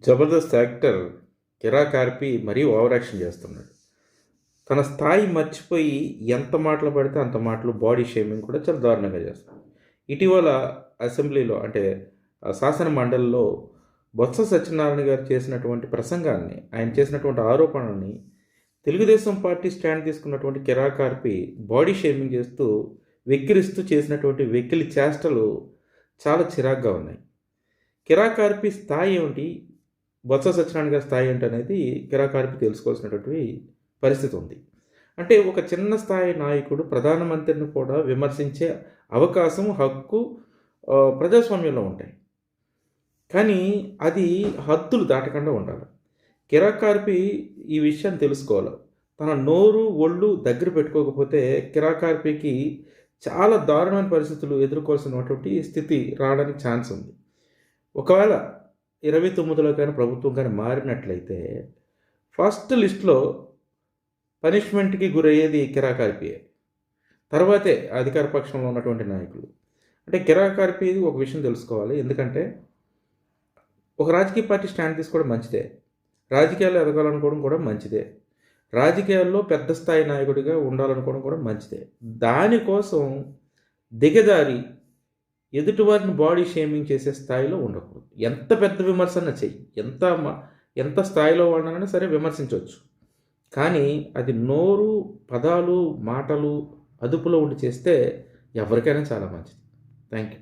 Jabardasth actor కిరా కార్పి మరీ over action చేస్తున్నాడు. తన స్థాయి మర్చిపోయి ఎంత మాటలు పడితే అంత మాటలు, బాడీ షేమింగ్ కూడా చాలా దారుణంగా చేస్తున్నాడు. ఇటీవల అసెంబ్లీలో అంటే శాసన మండలిలో బొత్స సత్యనారాయణ గారు చేసినటువంటి ప్రసంగాన్ని, ఆయన చేసినటువంటి ఆరోపణల్ని తెలుగుదేశం పార్టీ స్టాండ్ తీసుకున్నటువంటి కిరా కార్పి బాడీ షేమింగ్ చేస్తూ, వెక్కిరిస్తూ చేసినటువంటి వెకిలి చేష్టలు చాలా చిరాగ్గా ఉన్నాయి. కిరా కార్పి స్థాయి ఏమిటి, బొత్స సత్యనారాయణ గారి స్థాయి ఏంటనేది కిరా కార్పి తెలుసుకోవాల్సినటువంటి పరిస్థితి ఉంది. అంటే ఒక చిన్న స్థాయి నాయకుడు ప్రధానమంత్రిని కూడా విమర్శించే అవకాశం, హక్కు ప్రజాస్వామ్యంలో ఉంటాయి. కానీ అది హద్దులు దాటకుండా ఉండాలి. కిరా కార్పి ఈ విషయాన్ని తెలుసుకోవాలి. తన నోరు, ఒళ్ళు దగ్గర పెట్టుకోకపోతే కిరా కార్పికి చాలా దారుణమైన పరిస్థితులు ఎదుర్కోవాల్సినటువంటి స్థితి రావడానికి ఛాన్స్ ఉంది. ఒకవేళ 29లో కానీ ప్రభుత్వం కానీ మారినట్లయితే ఫస్ట్ లిస్ట్లో పనిష్మెంట్కి గురయ్యేది కిరా కార్పియే. తర్వాతే అధికార పక్షంలో ఉన్నటువంటి నాయకులు. అంటే కిరా కార్పి ఒక విషయం తెలుసుకోవాలి. ఎందుకంటే ఒక రాజకీయ పార్టీ స్టాండ్ తీసుకోవడం మంచిదే, రాజకీయాల్లో ఎదగాలనుకోవడం కూడా మంచిదే, రాజకీయాల్లో పెద్ద స్థాయి నాయకుడిగా ఉండాలనుకోవడం కూడా మంచిదే. దానికోసం దిగజారి ఎదుటివారిని బాడీ షేమింగ్ చేసే స్థాయిలో ఉండకూడదు. ఎంత పెద్ద విమర్శన చెయ్యి, ఎంత స్థాయిలో వాళ్ళనైనా సరే విమర్శించవచ్చు. కానీ అది నోరు, పదాలు, మాటలు అదుపులో ఉండి చేస్తే ఎవరికైనా చాలా మంచిది. Thank you.